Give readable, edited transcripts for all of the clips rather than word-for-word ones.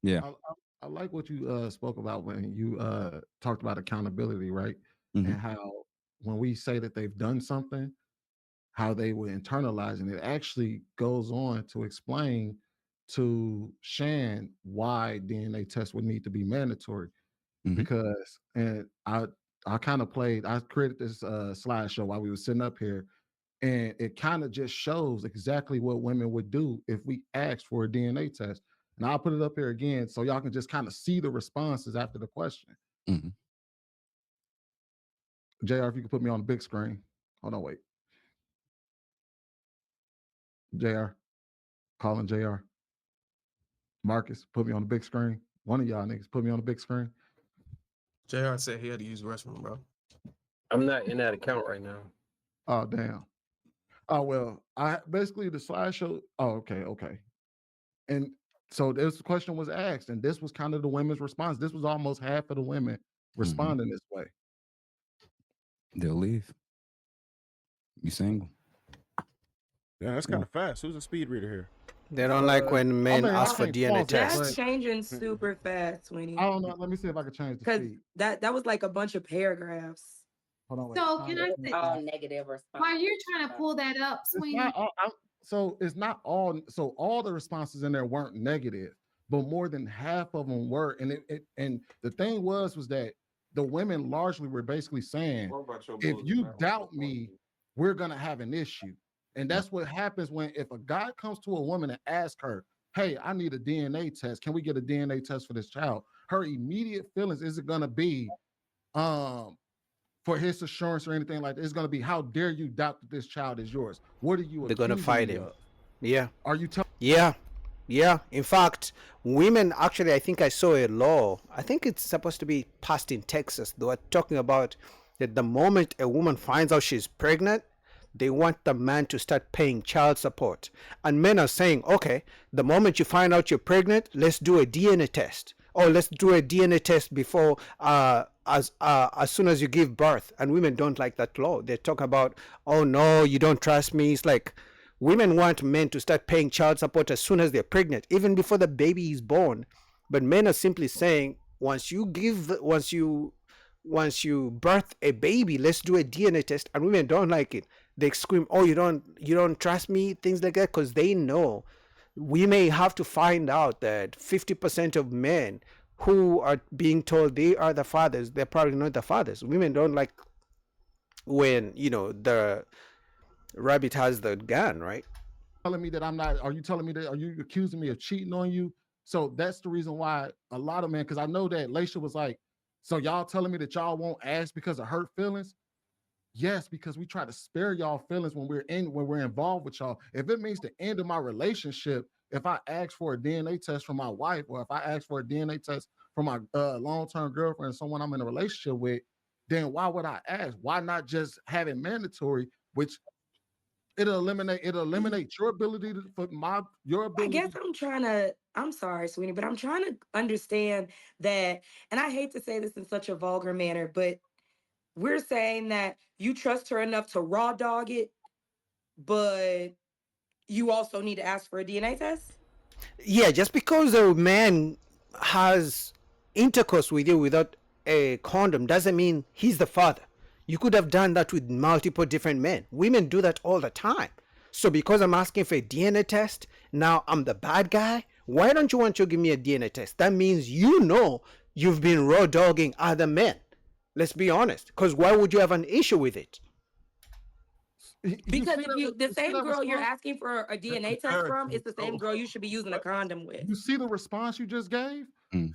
Yeah. I like what you spoke about when you talked about accountability, right? Hmm. And how when we say that they've done something, how they would internalize, and it actually goes on to explain to Shan why DNA tests would need to be mandatory. Hmm. Because and I kind of played, I created this slideshow while we were sitting up here, and it kind of just shows exactly what women would do if we asked for a DNA test. And I'll put it up here again so y'all can just kind of see the responses after the question. Hmm. JR, if you could put me on the big screen. Hold on, wait. JR, calling JR. Marcus, put me on the big screen. One of y'all niggas put me on the big screen. JR said he had to use the restroom, bro. I'm not in that account right now. Oh, damn. Oh, well, I basically the slideshow. Oh, okay. And so this question was asked, and this was kind of the women's response. This was almost half of the women Hmm. responding this way. They'll leave. You single? Yeah, that's Yeah. kind of fast. Who's a speed reader here? They don't like when I men mean, I ask for can't DNA pause it, That's but tests. changing super fast, Sweeney. I don't know. Let me see if I can change the Because speed. that was like a bunch of paragraphs. Hold on, wait. So Time can to I change say, All that. negative response. while you're trying to pull that up, It's Sweeney? not all. So it's not all. So all the responses in there weren't negative, but more than half of them were. And and the thing was that the women largely were basically saying, What about your if bullet? you doubt me, we're gonna have an issue. And Yeah. that's what happens when if a guy comes to a woman and asks her, "Hey, I need a DNA test. Can we get a DNA test for this child?" Her immediate feelings isn't gonna be, um, for his assurance or anything like that. It's going to be, how dare you doubt that this child is yours? What are you They're gonna accusing fight me him. of? Yeah, Are you telling yeah, yeah. In fact, women actually, I think I saw a law. I think it's supposed to be passed in Texas. They were talking about that the moment a woman finds out she's pregnant, they want the man to start paying child support. And men are saying, okay, the moment you find out you're pregnant, let's do a DNA test. Or let's do a DNA test before, as soon as you give birth. And women don't like that law. They talk about, oh no, you don't trust me. It's like women want men to start paying child support as soon as they're pregnant, even before the baby is born. But men are simply saying, once you birth a baby, let's do a DNA test. And women don't like it. They scream, oh, you don't trust me, things like that, because they know we may have to find out that 50% of men who are being told they are the fathers, they're probably not the fathers. Women don't like when, the rabbit has the gun, right? me that I'm not? Are you telling me that? Are you accusing me of cheating on you? So that's the reason why a lot of men, because I know that Laisha was like, so y'all telling me that y'all won't ask because of hurt feelings? Yes, because we try to spare y'all feelings when we're involved with y'all. If it means the end of my relationship, if I ask for a DNA test from my wife, or if I ask for a DNA test from my long-term girlfriend, someone I'm in a relationship with, then why would I ask? Why not just have it mandatory? Which it'll eliminate your ability to, for my your I guess ability. I'm sorry, Sweeney, but I'm trying to understand that, and I hate to say this in such a vulgar manner, but we're saying that you trust her enough to raw dog it, but you also need to ask for a DNA test? Yeah, just because a man has intercourse with you without a condom doesn't mean he's the father. You could have done that with multiple different men. Women do that all the time. So because I'm asking for a DNA test, now I'm the bad guy? Why don't you want to give me a DNA test? That means you've been raw dogging other men. Let's be honest. Because why would you have an issue with it? You Because see if that? the You see same that girl you're response? asking for a The DNA test from is comparison. the same So, girl you should be using a condom with. You see the response you just gave? Mm.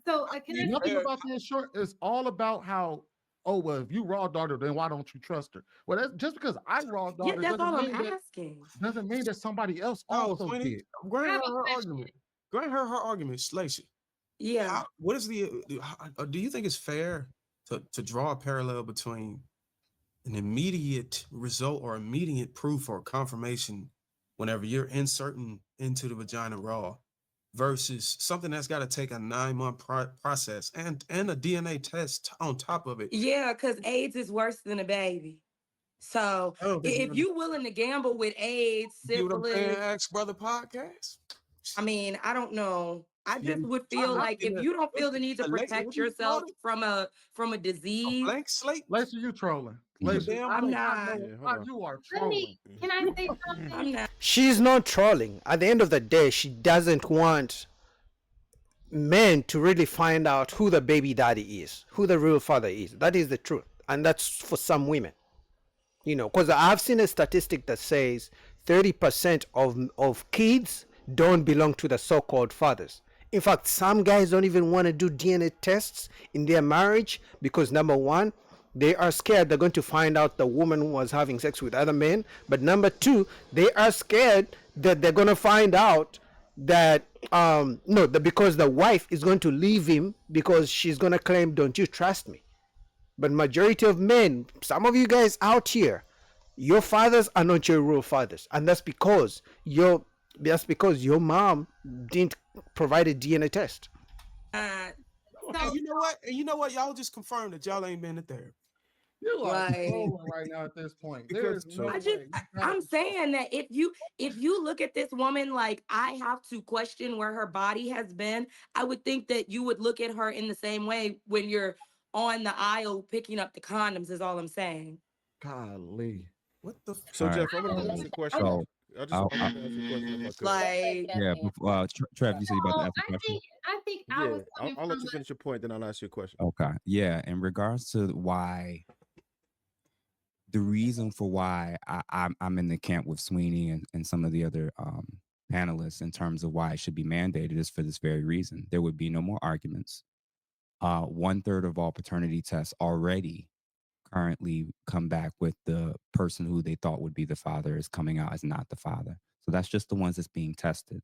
Can be I Nothing fair, about the insurance. It's all about how. Oh well, if you raw daughter, then why don't you trust her? Well, that's just because I raw Yeah, daughter that's doesn't all I'm mean that asking. somebody else oh, also Sweeney, did. I grant have her a her question? argument. Grant her her argument, Lacey. Yeah. What is do you think it's fair to draw a parallel between an immediate result or immediate proof or confirmation whenever you're inserting into the vagina raw versus something that's got to take a 9-month process and a DNA test on top of it? Yeah, because AIDS is worse than a baby. So I don't think you if you willing to gamble with AIDS, see what I'm saying, syphilis, Ask Brother Podcast. I mean, I don't know. I Yeah, just would I'm feel not like in if a you don't feel what the need to a late protect what do you call yourself it? from a A disease, blank slate? Lace, you trolling. You a Lace, damn I'm I not. know Yeah, hold on. you are Let me, trolling. can I say something? I'm not. She's not trolling. At the end of the day, she doesn't want men to really find out who the baby daddy is, who the real father is. That is the truth. And that's for some women. You know, because I've seen a statistic that says 30% of kids don't belong to the so-called fathers. In fact, some guys don't even want to do DNA tests in their marriage because number one, they are scared they're going to find out the woman was having sex with other men. But number two, they are scared that they're going to find out that no, that because the wife is going to leave him because she's going to claim, "Don't you trust me?" But majority of men, some of you guys out here, your fathers are not your real fathers, and that's because your mom didn't provide a DNA test. Uh, Okay, So, you know what? And you know what? Y'all just confirmed that y'all ain't been to therapy. You are like trolling right now at this point. There Because is no I way. just You gotta I'm be trolling. saying that if you look at this woman like I have to question where her body has been, I would think that you would look at her in the same way when you're on the aisle picking up the condoms. Is all I'm saying. Golly. What the so All right. Jeff, I'm gonna ask you a question. So I want to ask you a question if I could. Like yeah, Trev, you said you about to so ask a question. I think I Yeah, was coming I'll let from you finish your point, then I'll ask you a question. Okay. Yeah. In regards to why the reason for why I'm in the camp with Sweeney and some of the other panelists in terms of why it should be mandated is for this very reason. There would be no more arguments. 1/3 of all paternity tests already currently come back with the person who they thought would be the father is coming out as not the father. So that's just the ones that's being tested.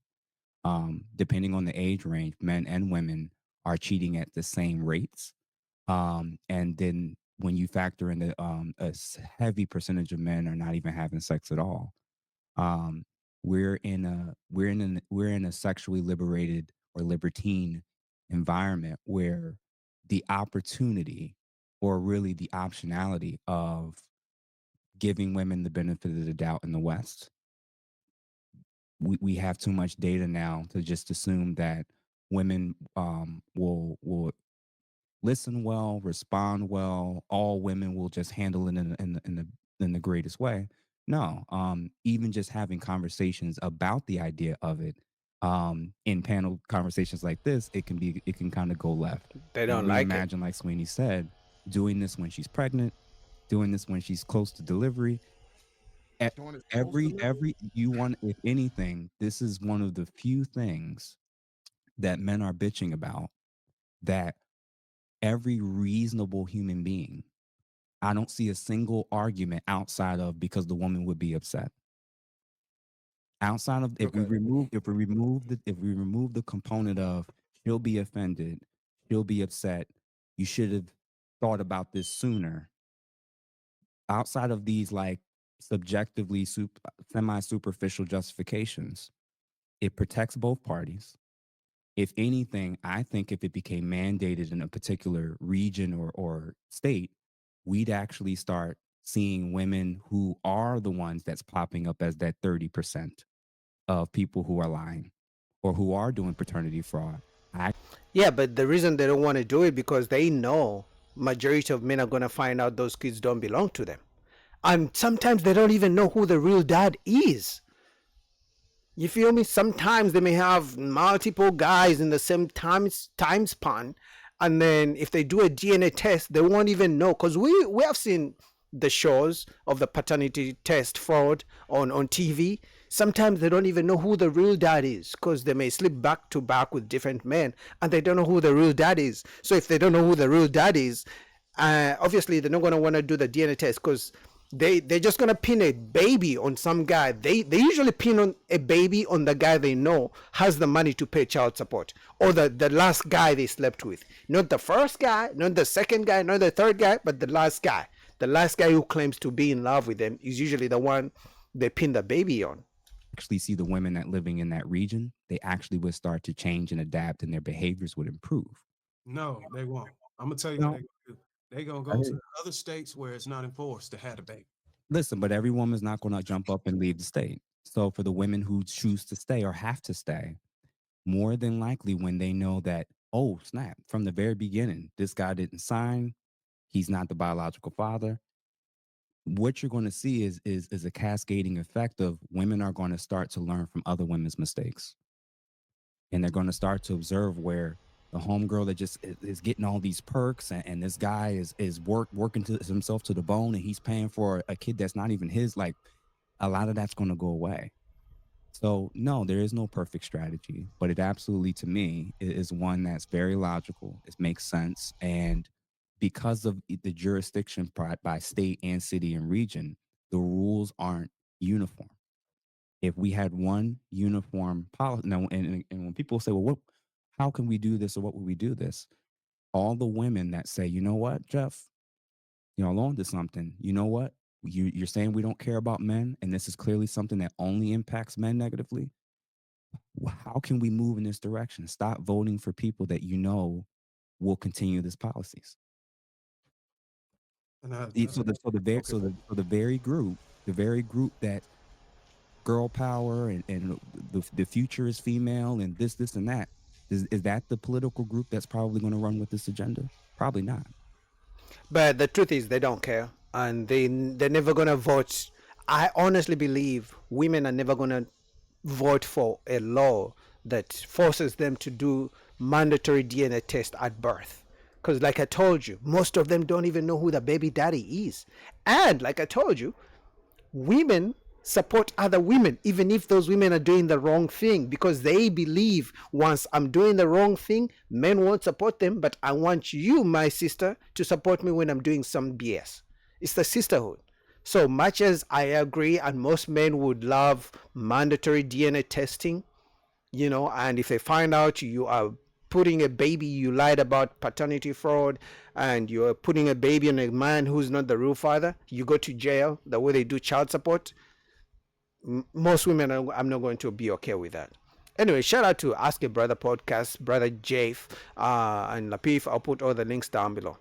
Depending on the age range, men and women are cheating at the same rates. And then when you factor in that heavy percentage of men are not even having sex at all, um, we're in a sexually liberated or libertine environment where the opportunity or really the optionality of giving women the benefit of the doubt in the West, we have too much data now to just assume that women will listen well, respond well. All women will just handle it in the greatest way. No, even just having conversations about the idea of it, in panel conversations like this, it can kind of go left. They And don't like it. reimagine, like Sweeney said, doing this when she's pregnant, doing this when she's close to delivery. E- Doing it close to me. Every you want, if anything, this is one of the few things that men are bitching about that every reasonable human being, I don't see a single argument outside of because the woman would be upset. Outside of Okay. if we remove the component of she'll be offended, she'll be upset, you should have thought about this sooner. Outside of these like subjectively semi superficial justifications, it protects both parties. If anything, I think if it became mandated in a particular region or state, we'd actually start seeing women who are the ones that's popping up as that 30% of people who are lying or who are doing paternity fraud. Yeah, but the reason they don't want to do it because they know majority of men are going to find out those kids don't belong to them. And sometimes they don't even know who the real dad is. You feel me? Sometimes they may have multiple guys in the same time span, and then if they do a DNA test, they won't even know. Because we have seen the shows of the paternity test fraud on TV. Sometimes they don't even know who the real dad is because they may slip back to back with different men, and they don't know who the real dad is. So if they don't know who the real dad is, obviously they're not going to want to do the DNA test because they're just gonna pin a baby on some guy. They usually pin on a baby on the guy they know has the money to pay child support, or the last guy they slept with. Not the first guy, not the second guy, not the third guy, but the last guy. The last guy who claims to be in love with them is usually the one they pin the baby on. Actually see the women that living in that region, they actually would start to change and adapt and their behaviors would improve. No, they won't. I'm gonna tell you what No, they gonna do. They gonna I go hear to you. other states where it's not enforced to have a baby. Listen, but every woman's not going to jump up and leave the state. So for the women who choose to stay or have to stay, more than likely when they know that, oh, snap, from the very beginning, this guy didn't sign, he's not the biological father. What you're going to see is a cascading effect of women are going to start to learn from other women's mistakes. And they're going to start to observe where the homegirl that just is getting all these perks, and this guy is working to himself to the bone, and he's paying for a kid that's not even his. Like, a lot of that's going to go away. So no, there is no perfect strategy, but it absolutely, to me, is one that's very logical. It makes sense, and because of the jurisdiction by state and city and region, the rules aren't uniform. If we had one uniform policy, now, and when people say, well, how can we do this, or what would we do this? All the women that say, you know what, Jeff, I'm on to something. You know what? You're saying we don't care about men, and this is clearly something that only impacts men negatively. How can we move in this direction? Stop voting for people that will continue these policies. And I, So the very group that girl power and the future is female and this and that, is that the political group that's probably going to run with this agenda? Probably not. But the truth is, they don't care, and they're never gonna vote. I honestly believe women are never gonna vote for a law that forces them to do mandatory DNA test at birth. Because, like I told you, most of them don't even know who the baby daddy is. And, like I told you, women support other women even if those women are doing the wrong thing, because they believe once I'm doing the wrong thing, men won't support them, but I want you, my sister, to support me when I'm doing some BS. It's the sisterhood. So much as I agree, and most men would love mandatory DNA testing, and if they find out you are putting a baby, you lied about paternity fraud, and you're putting a baby on a man who's not the real father, you go to jail the way they do child support. Most women, I'm not going to be okay with that. Anyway, shout out to Ask a Brother podcast, Brother Jafe, and Lapif. I'll put all the links down below.